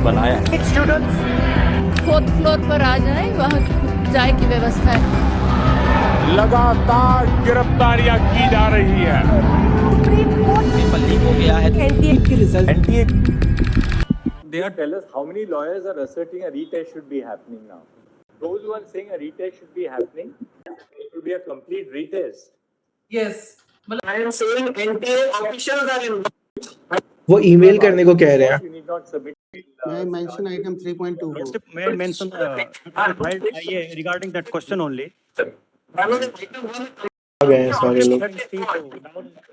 बनाया है। Students 4th floor पर आ जाए, वहाँ चाय की व्यवस्था है। लगातार गिरफ्तारियां की जा रही है। पेपर लीक हो गया है। NTA They are tell us how many lawyers are asserting a retest should be happening now. Those who are saying a retest should be happening, it will be a complete retest. Yes. I am saying NTA officials are in. वो email करने को कह रहे हैं. You need not submit. May I mention item 3.2? May I mention regarding that question only? Sorry, look.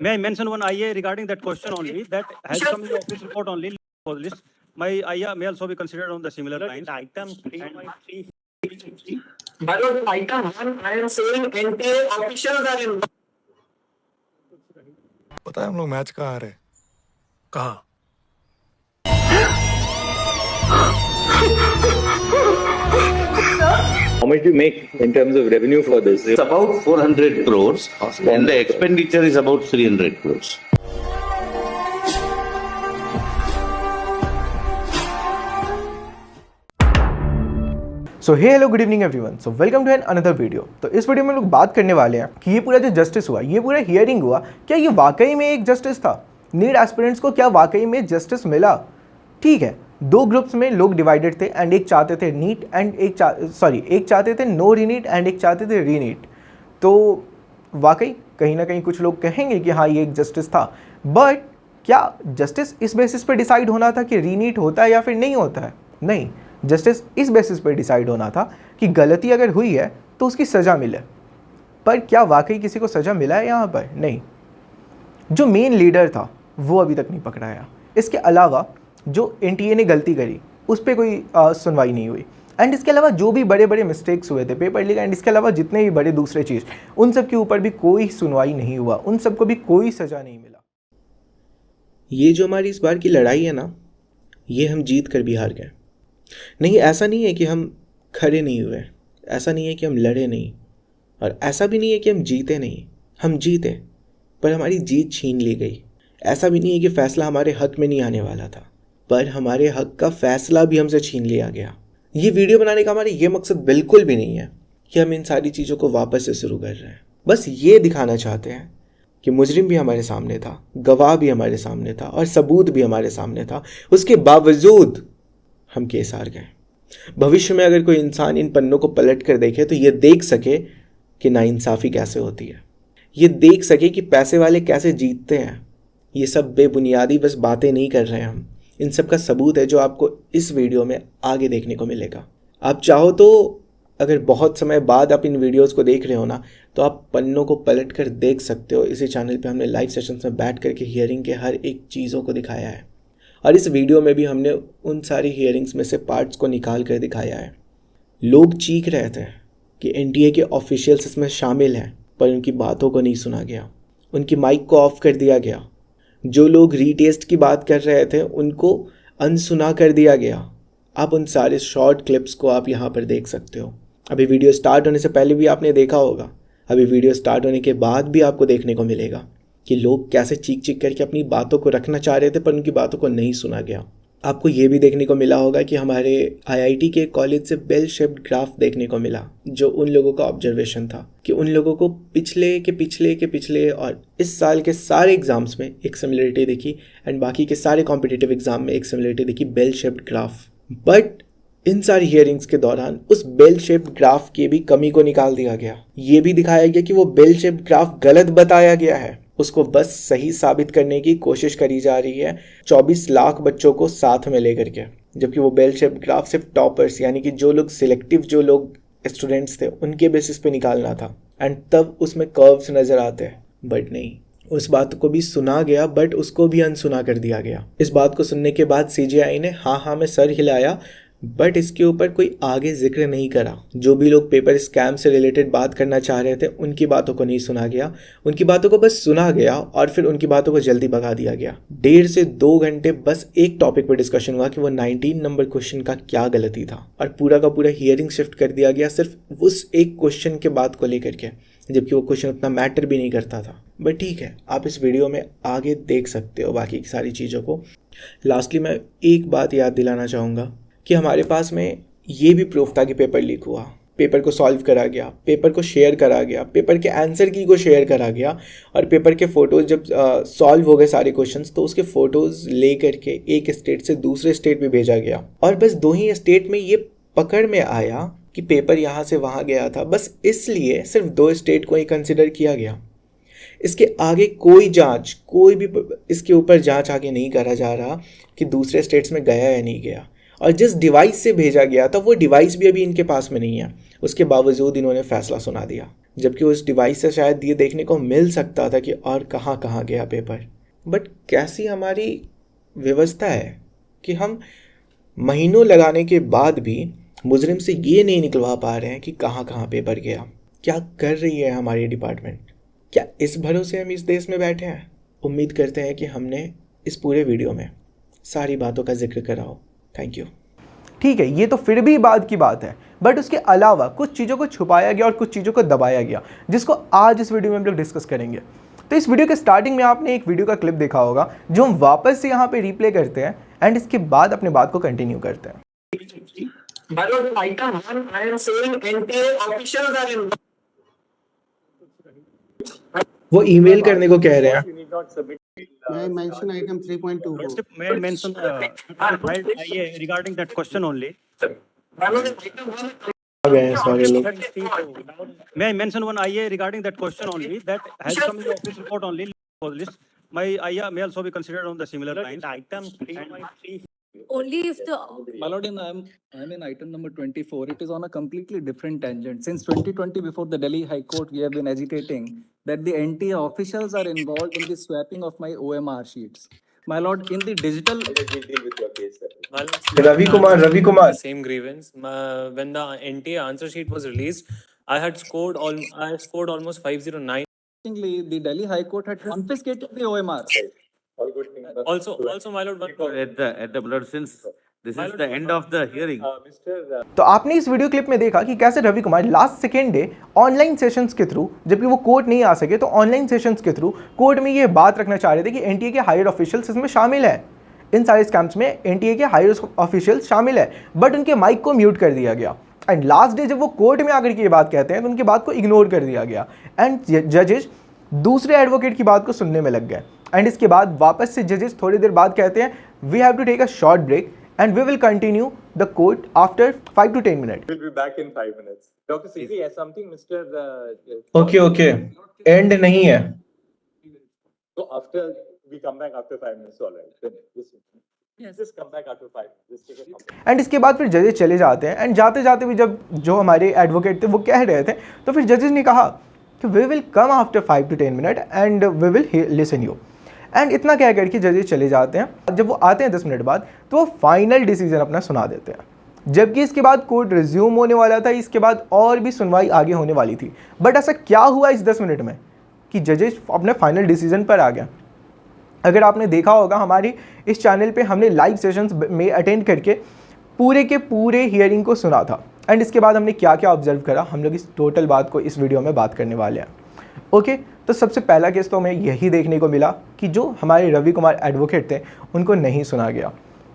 May I mention one IA regarding that question only that has come in the office report only for list. My IA may also be considered on the similar lines. Item 3.3. But on item 1, I am saying NTA officials are in. पता है हम लोग match कहाँ आ रहे हैं? कहाँ? How much do you make in terms of revenue for this? It's about 400 crores and the expenditure is about 300 crores. So hello good evening everyone. So welcome to an another video. तो इस video में लोग बात करने वाले हैं कि ये पूरा जो जस्टिस हुआ, ये पूरा हियरिंग हुआ, क्या ये वाकई में एक जस्टिस था? नीट एस्पिरेंट्स को क्या वाकई में जस्टिस मिला? ठीक है, दो ग्रुप्स में लोग डिवाइडेड थे एंड एक चाहते थे नीट एंड एक चाहते थे नो रीनीट एंड एक चाहते थे रीनीट. तो वाकई कहीं ना कहीं कुछ लोग कहेंगे कि हाँ ये एक जस्टिस था, बट क्या जस्टिस इस बेसिस पे डिसाइड होना था कि रीनीट होता है या फिर नहीं होता है? नहीं, जस्टिस इस बेसिस पे डिसाइड होना था कि गलती अगर हुई है तो उसकी सज़ा मिले. पर क्या वाकई किसी को सज़ा मिला है यहाँ पर? नहीं. जो मेन लीडर था वो अभी तक नहीं पकड़ा गया. इसके अलावा जो एनटीए ने गलती करी उस पर कोई सुनवाई नहीं हुई. एंड इसके अलावा जो भी बड़े बड़े मिस्टेक्स हुए थे पेपर लीक एंड इसके अलावा जितने भी बड़े दूसरे चीज़, उन सब के ऊपर भी कोई सुनवाई नहीं हुआ, उन सबको भी कोई सज़ा नहीं मिला. ये जो हमारी इस बार की लड़ाई है ना, ये हम जीत कर भी हार गए. नहीं, ऐसा नहीं है कि हम खड़े नहीं हुए, ऐसा नहीं है कि हम लड़े नहीं, और ऐसा भी नहीं है कि हम जीते नहीं. हम जीते पर हमारी जीत छीन ली गई. ऐसा भी नहीं है कि फ़ैसला हमारे हक में नहीं आने वाला था, पर हमारे हक का फ़ैसला भी हमसे छीन लिया गया. ये वीडियो बनाने का हमारा ये मकसद बिल्कुल भी नहीं है कि हम इन सारी चीज़ों को वापस से शुरू कर रहे हैं. बस ये दिखाना चाहते हैं कि मुजरिम भी हमारे सामने था, गवाह भी हमारे सामने था और सबूत भी हमारे सामने था. उसके बावजूद हम केस हार गए. भविष्य में अगर कोई इंसान इन पन्नों को पलट कर देखे तो ये देख सके कि नाइंसाफ़ी कैसे होती है, ये देख सके कि पैसे वाले कैसे जीतते हैं. ये सब बेबुनियादी बस बातें नहीं कर रहे हैं हम. इन सब का सबूत है जो आपको इस वीडियो में आगे देखने को मिलेगा. आप चाहो तो अगर बहुत समय बाद आप इन वीडियोस को देख रहे हो ना, तो आप पन्नों को पलट कर देख सकते हो. इसी चैनल पे हमने लाइव सेशंस में बैठ करके हियरिंग के हर एक चीज़ों को दिखाया है, और इस वीडियो में भी हमने उन सारी हियरिंग्स में से पार्ट्स को निकाल कर दिखाया है. लोग चीख रहे थे कि एनटीए के ऑफिशियल्स इसमें शामिल हैं, पर उनकी बातों को नहीं सुना गया, उनकी माइक को ऑफ कर दिया गया. जो लोग रीटेस्ट की बात कर रहे थे उनको अनसुना कर दिया गया. आप उन सारे शॉर्ट क्लिप्स को आप यहाँ पर देख सकते हो. अभी वीडियो स्टार्ट होने से पहले भी आपने देखा होगा, अभी वीडियो स्टार्ट होने के बाद भी आपको देखने को मिलेगा कि लोग कैसे चीख चीख करके अपनी बातों को रखना चाह रहे थे पर उनकी बातों को नहीं सुना गया. आपको ये भी देखने को मिला होगा कि हमारे आईआईटी के कॉलेज से बेल शेप्ड ग्राफ देखने को मिला, जो उन लोगों का ऑब्जर्वेशन था कि उन लोगों को पिछले और इस साल के सारे एग्जाम्स में एक सिमिलरिटी दिखी एंड बाकी के सारे कॉम्पिटिटिव एग्जाम में एक सिमिलरिटी दिखी, बेल शेप्ड ग्राफ. बट इन सारी हियरिंग्स के दौरान उस बेल शेप्ड ग्राफ की भी कमी को निकाल दिया गया. ये भी दिखाया गया कि वो बेल शेप्ड ग्राफ गलत बताया गया है, उसको बस सही साबित करने की कोशिश करी जा रही है 24 लाख बच्चों को साथ में लेकर के. जबकि वो बेल शेप्ड ग्राफ सिर्फ टॉपर्स यानी कि जो लोग सिलेक्टिव जो लोग स्टूडेंट्स थे उनके बेसिस पे निकालना था, एंड तब उसमें कर्व्स नज़र आते हैं. बट नहीं, उस बात को भी सुना गया बट उसको भी अनसुना कर दिया गया. इस बात को सुनने के बाद सीजीआई ने हाँ में सर हिलाया, बट इसके ऊपर कोई आगे जिक्र नहीं करा. जो भी लोग पेपर स्कैम से रिलेटेड बात करना चाह रहे थे उनकी बातों को नहीं सुना गया, उनकी बातों को बस सुना गया और फिर उनकी बातों को जल्दी भगा दिया गया. 1.5 से 2 घंटे बस एक टॉपिक पर डिस्कशन हुआ कि वो 19 नंबर क्वेश्चन का क्या गलती था, और पूरा का पूरा हियरिंग शिफ्ट कर दिया गया सिर्फ उस एक क्वेश्चन के बात को लेकर के जबकि वो क्वेश्चन उतना मैटर भी नहीं करता था। बट ठीक है, आप इस वीडियो में आगे देख सकते हो बाकी की सारी चीज़ों को। लास्टली मैं एक बात याद दिलाना चाहूँगा कि हमारे पास में ये भी प्रूफ था कि पेपर लीक हुआ, पेपर को सॉल्व करा गया, पेपर को शेयर करा गया, पेपर के आंसर की को शेयर करा गया, और पेपर के फ़ोटोज़ जब सॉल्व हो गए सारे क्वेश्चंस तो उसके फ़ोटोज़ ले करके एक स्टेट से दूसरे स्टेट में भेजा गया। और बस 2 ही स्टेट में ये पकड़ में आया कि पेपर यहाँ से वहाँ गया था, बस इसलिए सिर्फ 2 स्टेट को ही कंसिडर किया गया। इसके आगे कोई जांच, कोई भी इसके ऊपर जांच आगे नहीं करा जा रहा कि दूसरे स्टेट्स में गया या नहीं गया, और जिस डिवाइस से भेजा गया था वो डिवाइस भी अभी इनके पास में नहीं है। उसके बावजूद इन्होंने फैसला सुना दिया, जबकि उस डिवाइस से शायद ये देखने को मिल सकता था कि और कहाँ कहाँ गया पेपर। बट कैसी हमारी व्यवस्था है कि हम महीनों लगाने के बाद भी मुजरिम से ये नहीं निकलवा पा रहे हैं कि कहाँ कहाँ पेपर गया। क्या कर रही है हमारी डिपार्टमेंट? क्या इस भरोसे हम इस देश में बैठे हैं? उम्मीद करते हैं कि हमने इस पूरे वीडियो में सारी बातों का जिक्र करा हो। Thank you. ठीक है, ये तो फिर भी बात की बात है, बट उसके अलावा कुछ चीज़ों को छुपाया गया और कुछ चीज़ों को दबाया गया, जिसको आज इस वीडियो में हम लोग डिस्कस करेंगे। तो इस वीडियो के स्टार्टिंग में आपने एक वीडियो का क्लिप देखा होगा जो हम वापस से यहाँ पे रिप्ले करते हैं एंड इसके बाद अपने बात को कंटिन्यू करते हैं। वो ईमेल करने को कह रहे हैं। You need not submit. May I mention item 3.2? May I mention IA regarding that question only? आ गए हैं सारे लोग। May I mention one IA regarding that question only that has come in the office report only for the list. My IA may also be considered on the similar lines. Item 3.3. Only if the My lord, I'm in item number 24. It is on a completely different tangent. Since 2020, before the Delhi High Court, we have been agitating that the NTA officials are involved in the swapping of my OMR sheets. My lord, in the digital. We'll deal with your case. Ravi Kumar. Same grievance. When the NTA answer sheet was released, I scored almost 509. Interestingly, the Delhi High Court had confiscated the OMRs. All good things. Also, my lord, At the blood, since this is the end of the hearing. Mr. तो आपने इस video clip में देखा कि कैसे Ravi Kumar last second day online sessions के through, जबकि वो कोर्ट नहीं आ सके तो ऑनलाइन सेशंस के थ्रू कोर्ट में ये बात रखना चाह रहे थे कि एनटीए के हायर ऑफिशियल्स इसमें शामिल है, इन सारे स्कैम्स में एनटीए के हायर ऑफिशियल्स शामिल है, बट उनके माइक को म्यूट कर दिया गया। एंड लास्ट डे जब वो कोर्ट में आकर के ये बात कहते हैं तो उनकी बात को इग्नोर कर दिया गया एंड जजेस दूसरे एडवोकेट की बात को सुनने में लग गए। एंड इसके बाद वापस से जजेस थोड़ी देर बाद कहते हैं we have to take a short break and we will continue the court after 5 to 10 minutes. We'll be back in 5 minutes. Dr. Sikri has something, Mr. Okay. End नहीं है. So after we come back after 5 minutes, all right. Then Yes. just come back after 5. Just take a couple. And इसके बाद फिर जजेस चले जाते हैं and जाते जाते भी जब जो हमारे एडवोकेट थे वो कह रहे थे तो फिर जजेस ने कहा कि we will come after 5 to 10 minute and we will listen you. And इतना कह करके जजेस चले जाते हैं। जब वो आते हैं 10 मिनट बाद तो वो फाइनल डिसीजन अपना सुना देते हैं, जबकि इसके बाद कोर्ट रिज्यूम होने वाला था, इसके बाद और भी सुनवाई आगे होने वाली थी। बट ऐसा क्या हुआ इस 10 मिनट में कि जजेस अपने फाइनल डिसीजन पर आ गया? अगर आपने देखा होगा हमारी इस चैनल पे हमने लाइव सेशंस में अटेंड करके पूरे के पूरे हियरिंग को सुना था एंड इसके बाद हमने क्या क्या ऑब्जर्व करा, हम लोग इस टोटल बात को इस वीडियो में बात करने वाले हैं। ओके, तो सबसे पहला केस तो हमें यही देखने को मिला कि जो हमारे रवि कुमार एडवोकेट थे उनको नहीं सुना गया।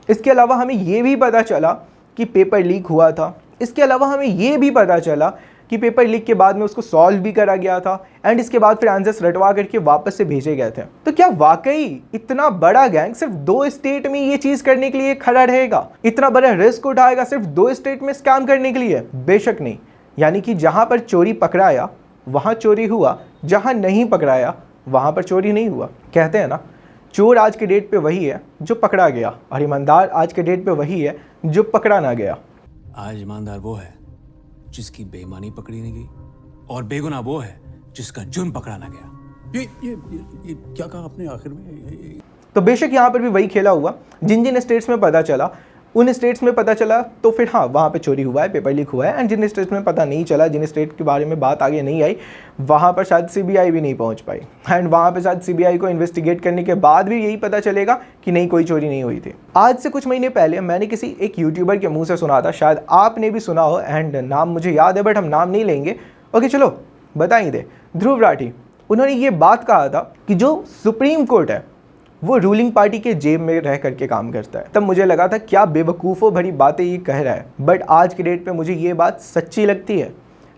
इसके अलावा हमें ये भी पता चला कि पेपर लीक हुआ था। इसके अलावा हमें ये भी पता चला कि पेपर लीक के बाद में उसको सॉल्व भी करा गया था एंड इसके बाद फिर आंसर्स रटवा करके वापस से भेजे गए थे। तो क्या वाकई इतना बड़ा गैंग सिर्फ 2 स्टेट में ये चीज़ करने के लिए खड़ा रहेगा? इतना बड़ा रिस्क उठाएगा सिर्फ 2 स्टेट में स्कैम करने के लिए? बेशक नहीं। यानी कि जहाँ पर चोरी पकड़ाया वहाँ चोरी हुआ, जहाँ नहीं पकड़ाया वहाँ पर चोरी नहीं हुआ। कहते हैं ना, चोर आज के डेट पे वही है जो पकड़ा गया और ईमानदार आज के डेट पे वही है जो पकड़ा ना गया। आज ईमानदार वो है जिसकी बेईमानी पकड़ी नहीं गई और बेगुनाह वो है जिसका जुर्म पकड़ा ना गया। ये क्या कहा आपने आखिर में? तो बेशक यहाँ पर भी वही खेला हुआ। जिन जिन स्टेट्स में पता चला उन स्टेट्स में पता चला तो फिर हाँ वहाँ पे चोरी हुआ है, पेपर लीक हुआ है। एंड जिन स्टेट्स में पता नहीं चला, जिन स्टेट के बारे में बात आगे नहीं आई, वहाँ पर शायद सीबीआई भी नहीं पहुँच पाई एंड वहाँ पे शायद सीबीआई को इन्वेस्टिगेट करने के बाद भी यही पता चलेगा कि नहीं, कोई चोरी नहीं हुई थी। आज से कुछ महीने पहले मैंने किसी एक यूट्यूबर के मुँह से सुना था, शायद आपने भी सुना हो एंड नाम मुझे याद है बट हम नाम नहीं लेंगे। ओके चलो, बता ही दे। ध्रुव राठी, उन्होंने ये बात कहा था कि जो सुप्रीम कोर्ट है वो रूलिंग पार्टी के जेब में रह करके काम करता है। तब मुझे लगा था क्या बेवकूफ़ों भरी बातें ये कह रहा है, बट आज की डेट पे मुझे ये बात सच्ची लगती है।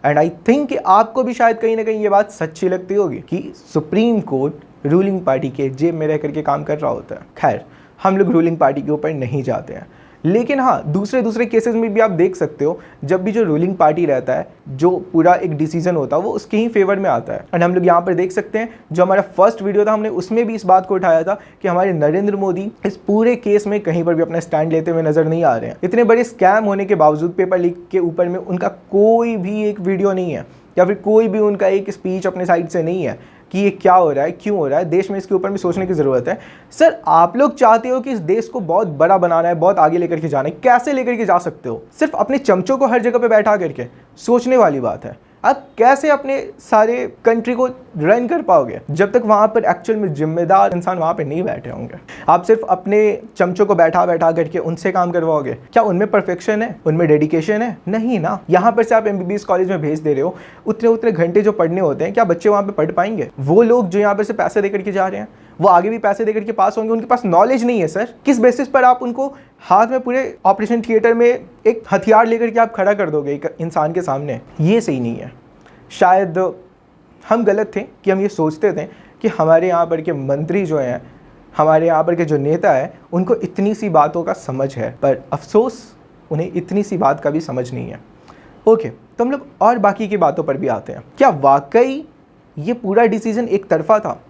एंड आई थिंक कि आपको भी शायद कहीं ना कहीं ये बात सच्ची लगती होगी कि सुप्रीम कोर्ट रूलिंग पार्टी के जेब में रह करके काम कर रहा होता है। खैर, हम लोग रूलिंग पार्टी के ऊपर नहीं जाते हैं, लेकिन हाँ, दूसरे केसेस में भी आप देख सकते हो जब भी जो रूलिंग पार्टी रहता है, जो पूरा एक डिसीजन होता है वो उसके ही फेवर में आता है। एंड हम लोग यहाँ पर देख सकते हैं जो हमारा फर्स्ट वीडियो था, हमने उसमें भी इस बात को उठाया था कि हमारे नरेंद्र मोदी इस पूरे केस में कहीं पर भी अपना स्टैंड लेते हुए नजर नहीं आ रहे हैं। इतने बड़े स्कैम होने के बावजूद पेपर लीक के ऊपर में उनका कोई भी एक वीडियो नहीं है या फिर कोई भी उनका एक स्पीच अपने साइड से नहीं है कि ये क्या हो रहा है, क्यों हो रहा है। देश में इसके ऊपर भी सोचने की ज़रूरत है। सर, आप लोग चाहते हो कि इस देश को बहुत बड़ा बनाना है, बहुत आगे लेकर के जाना है, कैसे लेकर के जा सकते हो? सिर्फ अपने चमचों को हर जगह पे बैठा करके? सोचने वाली बात है। आप कैसे अपने सारे कंट्री को रन कर पाओगे जब तक वहाँ पर एक्चुअल में जिम्मेदार इंसान वहाँ पे नहीं बैठे होंगे? आप सिर्फ अपने चमचों को बैठा करके उनसे काम करवाओगे? क्या उनमें परफेक्शन है, उनमें डेडिकेशन है? नहीं ना। यहाँ पर से आप MBBS कॉलेज में भेज दे रहे हो, उतने घंटे जो पढ़ने होते हैं, क्या बच्चे वहाँ पे पढ़ पाएंगे? वो लोग जो यहाँ पर से पैसे दे करके जा रहे हैं वो आगे भी पैसे देकर के पास होंगे? उनके पास नॉलेज नहीं है सर। किस बेसिस पर आप उनको हाथ में पूरे ऑपरेशन थिएटर में एक हथियार लेकर के आप खड़ा कर दोगे एक इंसान के सामने? ये सही नहीं है। शायद हम गलत थे कि हम ये सोचते थे कि हमारे यहाँ पर के मंत्री जो हैं, हमारे यहाँ पर के जो नेता है, उनको इतनी सी बातों का समझ है, पर अफसोस उन्हें इतनी सी बात का भी समझ नहीं है। ओके, तो हम लोग और बाकी की बातों पर भी आते हैं। क्या वाकई ये पूरा डिसीजन एक तरफा था?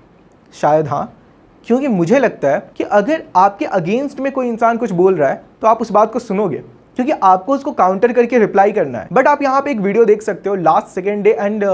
शायद हाँ, क्योंकि मुझे लगता है कि अगर आपके अगेंस्ट में कोई इंसान कुछ बोल रहा है तो आप उस बात को सुनोगे, क्योंकि आपको उसको काउंटर करके रिप्लाई करना है। बट आप यहाँ पे एक वीडियो देख सकते हो last second day and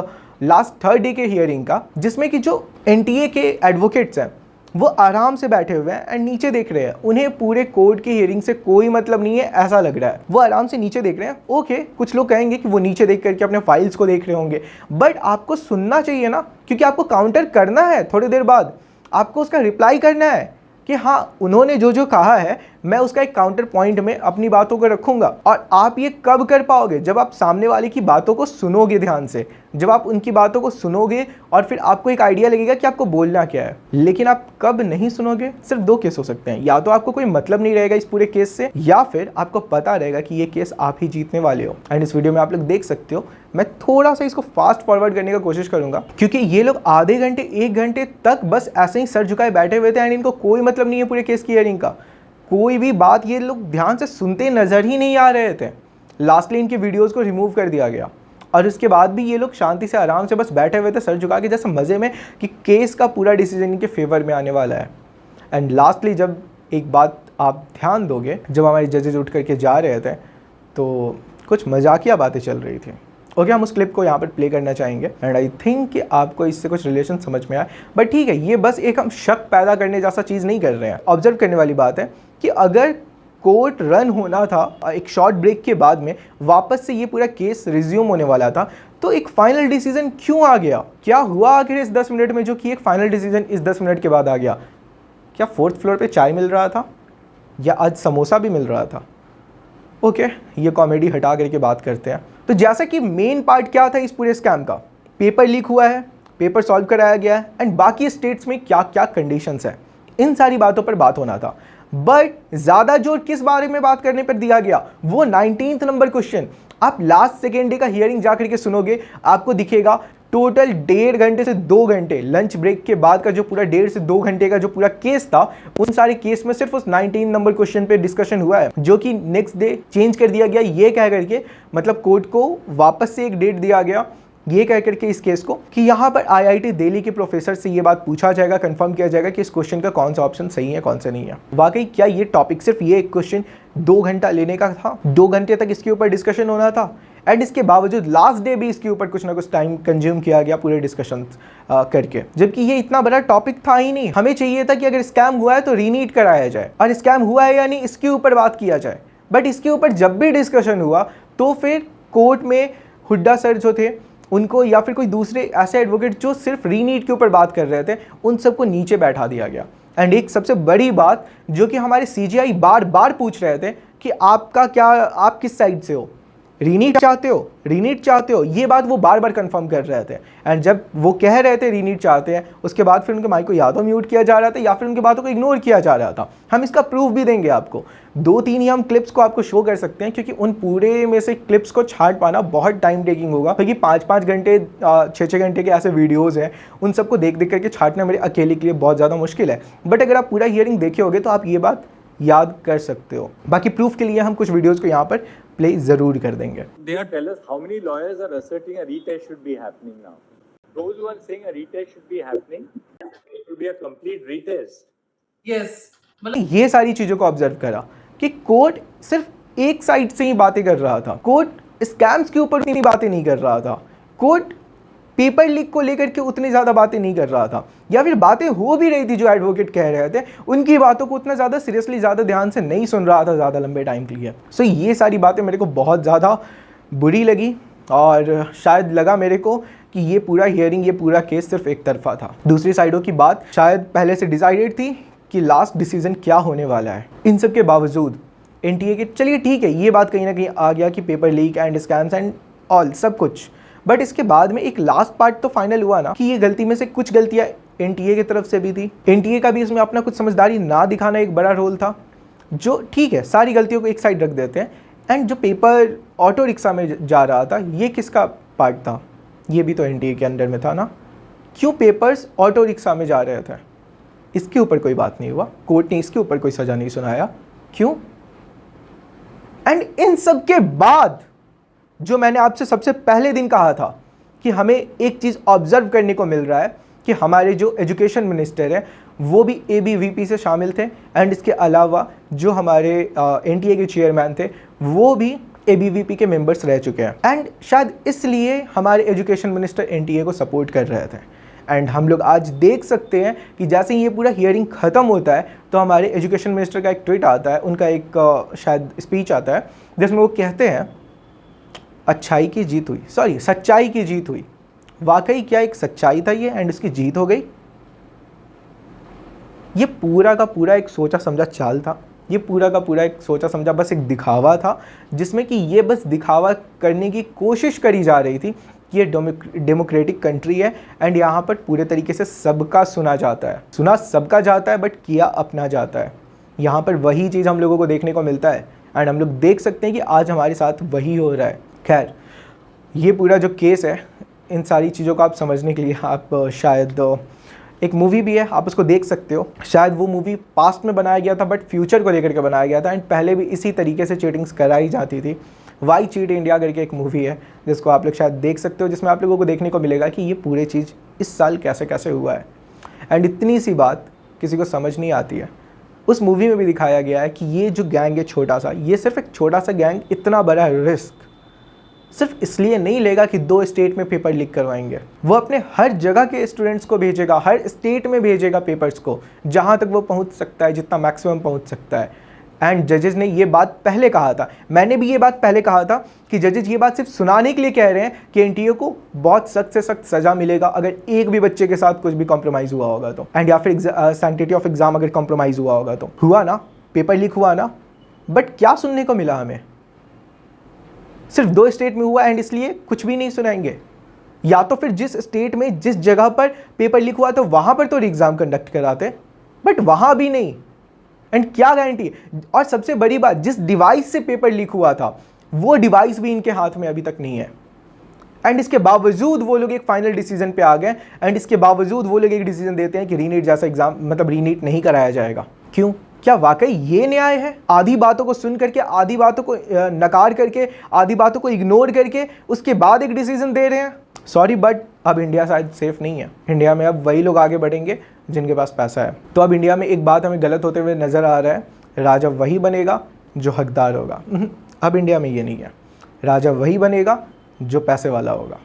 last third day के हियरिंग का, जिसमें कि जो NTA के एडवोकेट्स हैं वो आराम से बैठे हुए हैं एंड नीचे देख रहे हैं। उन्हें पूरे कोर्ट की हियरिंग से कोई मतलब नहीं है, ऐसा लग रहा है। वो आराम से नीचे देख रहे हैं। ओके, कुछ लोग कहेंगे कि वो नीचे देख करके अपने फाइल्स को देख रहे होंगे, बट आपको सुनना चाहिए ना, क्योंकि आपको काउंटर करना है। थोड़ी देर बाद आपको उसका रिप्लाई करना है कि हाँ, उन्होंने जो कहा है मैं उसका एक काउंटर पॉइंट में अपनी बातों को रखूंगा। और आप ये कब कर पाओगे? जब आप सामने वाले की बातों को सुनोगे ध्यान से, जब आप उनकी बातों को सुनोगे और फिर आपको एक आइडिया लगेगा कि आपको बोलना क्या है। लेकिन आप कब नहीं सुनोगे? सिर्फ दो केस हो सकते हैं, या तो आपको कोई मतलब नहीं रहेगा इस पूरे केस से, या फिर आपको पता रहेगा कि ये केस आप ही जीतने वाले हो। एंड इस वीडियो में आप लोग देख सकते हो, मैं थोड़ा सा इसको फास्ट फॉरवर्ड करने का कोशिश करूंगा, क्योंकि ये लोग आधे घंटे 1 घंटे तक बस ऐसे ही सर झुकाए बैठे हुए थे एंड इनको कोई मतलब नहीं है पूरे केस की हियरिंग का। कोई भी बात ये लोग ध्यान से सुनते नजर ही नहीं आ रहे थे। लास्टली इनके वीडियोस को रिमूव कर दिया गया और उसके बाद भी ये लोग शांति से आराम से बस बैठे हुए थे सर झुका के, जैसे मज़े में कि केस का पूरा डिसीजन इनके फेवर में आने वाला है। एंड लास्टली जब एक बात आप ध्यान दोगे, जब हमारे जजेज उठ करके जा रहे थे तो कुछ मजाकिया बातें चल रही थी। ओके, हम उस क्लिप को यहाँ पर प्ले करना चाहेंगे एंड आई थिंक कि आपको इससे कुछ रिलेशन समझ में आए। बट ठीक है, ये बस एक हम शक पैदा करने जैसा चीज़ नहीं कर रहे हैं। ऑब्जर्व करने वाली बात है कि अगर कोर्ट रन होना था एक शॉर्ट ब्रेक के बाद में, वापस से ये पूरा केस रिज्यूम होने वाला था, तो एक फाइनल डिसीजन क्यों आ गया? क्या हुआ आखिर इस 10 मिनट में जो कि एक फाइनल डिसीजन इस 10 मिनट के बाद आ गया? क्या 4th फ्लोर पे चाय मिल रहा था या आज समोसा भी मिल रहा था? ओके, ये कॉमेडी हटा करके बात करते हैं। तो जैसा कि मेन पार्ट क्या था इस पूरे स्कैम का, पेपर लीक हुआ है, पेपर सॉल्व कराया गया है एंड बाकी स्टेट्स में क्या क्या कंडीशंस है, इन सारी बातों पर बात होना था। बट ज़्यादा जोर किस बारे में बात करने पर दिया गया? वो 19th नंबर क्वेश्चन। आप लास्ट सेकेंड डे का हियरिंग जाकर के सुनोगे, आपको दिखेगा टोटल 1.5 घंटे से 2 घंटे लंच ब्रेक के बाद का जो पूरा 1.5 से 2 घंटे का जो पूरा केस था, उन सारे केस में सिर्फ उस 19 नंबर क्वेश्चन पे डिस्कशन हुआ है, जो कि नेक्स्ट डे चेंज कर दिया गया ये कह करके, मतलब कोर्ट को वापस से एक डेट दिया गया ये कह करके इस केस को कि यहाँ पर IIT दिल्ली के प्रोफेसर से ये बात पूछा जाएगा, कंफर्म किया जाएगा कि इस क्वेश्चन का कौन सा ऑप्शन सही है कौन सा नहीं है। वाकई क्या ये टॉपिक सिर्फ ये एक क्वेश्चन 2 घंटा लेने का था? 2 घंटे तक इसके ऊपर डिस्कशन होना था एंड इसके बावजूद लास्ट डे भी इसके ऊपर कुछ ना कुछ टाइम कंज्यूम किया गया पूरे डिस्कशन करके, जबकि ये इतना बड़ा टॉपिक था ही नहीं। हमें चाहिए था कि अगर स्कैम हुआ है तो रीनीट कराया जाए और स्कैम हुआ है या नहीं इसके ऊपर बात किया जाए। बट इसके ऊपर जब भी डिस्कशन हुआ तो फिर कोर्ट में हुड्डा सर जो थे उनको, या फिर कोई दूसरे ऐसे एडवोकेट जो सिर्फ रीनीट के ऊपर बात कर रहे थे, उन सबको नीचे बैठा दिया गया। एंड एक सबसे बड़ी बात जो कि हमारे CJI बार बार पूछ रहे थे कि आपका क्या, आप किस साइड से हो, रीनीट चाहते हो, ये बात वो बार बार कंफर्म कर रहे थे। एंड जब वो कह रहे थे रीनीट चाहते हैं, उसके बाद फिर उनके माइक को या तो म्यूट किया जा रहा था या फिर उनकी बातों को इग्नोर किया जा रहा था। हम इसका प्रूफ भी देंगे आपको, 2-3 ही हम क्लिप्स को आपको शो कर सकते हैं, क्योंकि उन पूरे में से क्लिप्स को छांट पाना बहुत टाइम टेकिंग होगा, क्योंकि 5-5 घंटे 6-6 घंटे के ऐसे वीडियोज़ हैं, उन सबको देख करके छांटना मेरे अकेले के लिए बहुत ज़्यादा मुश्किल है। बट अगर आप पूरा हियरिंग देखे होगे तो आप ये बात याद कर सकते हो। बाकी प्रूफ के लिए हम कुछ वीडियोज़ को यहाँ पर प्ले ज़रूर कर देंगे। They are tell us how many lawyers are asserting a retest should be happening now. Those who are saying a retest should be happening, it should be a complete retest. ये सारी चीज़ों को observe करा कि court सिर्फ एक side से ही बातें कर रहा था, कोर्ट स्कैम्स के ऊपर उतनी बातें नहीं कर रहा था, कोर्ट पेपर लीक को लेकर के उतनी ज़्यादा बातें नहीं कर रहा था, या फिर बातें हो भी रही थी जो एडवोकेट कह रहे थे उनकी बातों को उतना ज़्यादा सीरियसली ज़्यादा ध्यान से नहीं सुन रहा था ज़्यादा लंबे टाइम के लिए। सो ये सारी बातें मेरे को बहुत ज़्यादा बुरी लगी और शायद लगा मेरे को कि ये पूरा हियरिंग, ये पूरा केस सिर्फ एक तरफा था। दूसरी साइडों की बात शायद पहले से डिसाइडेड थी कि लास्ट डिसीजन क्या होने वाला है। इन सब के बावजूद एनटीए के, चलिए ठीक है, ये बात कहीं ना कहीं आ गया कि paper leak and scams and all सब कुछ, बट इसके बाद में एक लास्ट पार्ट तो फाइनल हुआ ना कि ये गलती में से कुछ गलतियां एनटीए की तरफ से भी थी। एनटीए का भी इसमें अपना कुछ समझदारी ना दिखाना एक बड़ा रोल था, जो ठीक है सारी गलतियों को एक साइड रख देते हैं। एंड जो पेपर ऑटो रिक्शा में जा रहा था, ये किसका पार्ट था? ये भी तो एनटीए के अंडर में था ना। क्यों पेपर्स ऑटो रिक्शा में जा रहे थे? इसके ऊपर कोई बात नहीं हुआ, कोर्ट ने इसके ऊपर कोई सज़ा नहीं सुनाया, क्यों? एंड इन सब के बाद जो मैंने आपसे सबसे पहले दिन कहा था कि हमें एक चीज़ ऑब्जर्व करने को मिल रहा है कि हमारे जो एजुकेशन मिनिस्टर हैं वो भी एबीवीपी से शामिल थे, एंड इसके अलावा जो हमारे एनटीए के चेयरमैन थे वो भी एबीवीपी के मेंबर्स रह चुके हैं। एंड शायद इसलिए हमारे एजुकेशन मिनिस्टर एनटीए को सपोर्ट कर रहे थे। एंड हम लोग आज देख सकते हैं कि जैसे ही ये पूरा हियरिंग ख़त्म होता है तो हमारे एजुकेशन मिनिस्टर का एक ट्वीट आता है, उनका एक शायद स्पीच आता है जिसमें वो कहते हैं अच्छाई की जीत हुई, सॉरी सच्चाई की जीत हुई। वाकई क्या एक सच्चाई था ये, एंड इसकी जीत हो गई? ये पूरा का पूरा एक सोचा समझा चाल था, ये पूरा का पूरा एक सोचा समझा बस एक दिखावा था, जिसमें कि ये बस दिखावा करने की कोशिश करी जा रही थी कि ये डेमोक्रेटिक कंट्री है एंड यहाँ पर पूरे तरीके से सबका सुना जाता है, सुना सबका जाता है बट किया अपना जाता है। यहाँ पर वही चीज़ हम लोगों को देखने को मिलता है एंड हम लोग देख सकते हैं कि आज हमारे साथ वही हो रहा है। खैर, ये पूरा जो केस है, इन सारी चीज़ों को आप समझने के लिए आप शायद एक मूवी भी है, आप उसको देख सकते हो। शायद वो मूवी पास्ट में बनाया गया था बट फ्यूचर को लेकर के बनाया गया था, एंड पहले भी इसी तरीके से चीटिंग्स कराई जाती थी। वाई चीट इंडिया करके एक मूवी है जिसको आप लोग शायद देख सकते हो, जिसमें आप लोगों को देखने को मिलेगा कि ये पूरे चीज़ इस साल कैसे कैसे हुआ है। एंड इतनी सी बात किसी को समझ नहीं आती है। उस मूवी में भी दिखाया गया है कि ये जो गैंग है छोटा सा, ये सिर्फ एक छोटा सा गैंग इतना बड़ा रिस्क सिर्फ इसलिए नहीं लेगा कि 2 स्टेट में पेपर लीक करवाएंगे। वो अपने हर जगह के स्टूडेंट्स को भेजेगा, हर स्टेट में भेजेगा पेपर्स को, जहाँ तक वो पहुँच सकता है, जितना मैक्सिमम पहुँच सकता है। एंड जजेस ने ये बात पहले कहा था, मैंने भी ये बात पहले कहा था कि जजेस ये बात सिर्फ सुनाने के लिए कह रहे हैं कि एनटीए को बहुत सख्त से सख्त सज़ा मिलेगा अगर एक भी बच्चे के साथ कुछ भी कॉम्प्रोमाइज़ हुआ होगा तो, एंड या फिर सैंक्टिटी ऑफ एग्ज़ाम अगर कॉम्प्रोमाइज़ हुआ होगा तो। हुआ ना, पेपर लीक हुआ ना, बट क्या सुनने को मिला हमें? सिर्फ 2 स्टेट में हुआ एंड इसलिए कुछ भी नहीं सुनाएंगे। या तो फिर जिस स्टेट में जिस जगह पर पेपर लीक हुआ तो वहाँ पर तो एग्ज़ाम कंडक्ट कराते, बट वहाँ भी नहीं। एंड क्या गारंटी? और सबसे बड़ी बात, जिस डिवाइस से पेपर लीक हुआ था वो डिवाइस भी इनके हाथ में अभी तक नहीं है। एंड इसके बावजूद वो लोग एक फाइनल डिसीजन पे आ गए, एंड इसके बावजूद वो लोग एक डिसीजन देते हैं कि रीनीट जैसा एग्जाम, मतलब रीनीट नहीं कराया जाएगा। क्यों? क्या वाकई ये न्याय है? आधी बातों को सुन करके, आधी बातों को नकार करके, आधी बातों को इग्नोर करके उसके बाद एक डिसीजन दे रहे हैं। सॉरी बट अब इंडिया शायद सेफ नहीं है। इंडिया में अब वही लोग आगे बढ़ेंगे जिनके पास पैसा है। तो अब इंडिया में एक बात हमें गलत होते हुए नज़र आ रहा है, राजा वही बनेगा जो हकदार होगा। अब इंडिया में ये नहीं है, राजा वही बनेगा जो पैसे वाला होगा।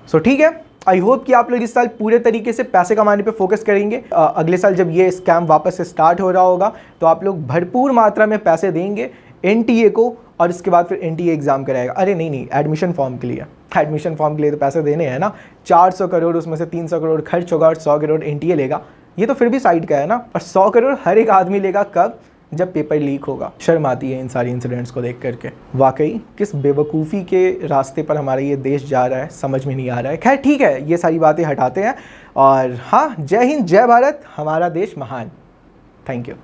सो ठीक है, आई होप कि आप लोग इस साल पूरे तरीके से पैसे कमाने पे फोकस करेंगे। अगले साल जब ये स्कैम वापस से स्टार्ट हो रहा होगा तो आप लोग भरपूर मात्रा में पैसे देंगे एनटीए को, और इसके बाद फिर एनटीए एग्ज़ाम कराएगा। अरे नहीं, एडमिशन फॉर्म के लिए, एडमिशन फॉर्म के लिए तो पैसे देने हैं ना। 400 करोड़ उसमें से 300 करोड़ खर्च होगा और 100 करोड़ एनटीए लेगा। ये तो फिर भी साइड का है ना। और 100 करोड़ हर एक आदमी लेगा कब? जब पेपर लीक होगा। शर्म आती है इन सारी इंसिडेंट्स को देख करके। वाकई किस बेवकूफ़ी के रास्ते पर हमारा ये देश जा रहा है समझ में नहीं आ रहा है। खैर ठीक है, ये सारी बातें हटाते हैं और हाँ, जय हिंद, जय भारत, हमारा देश महान। Thank you.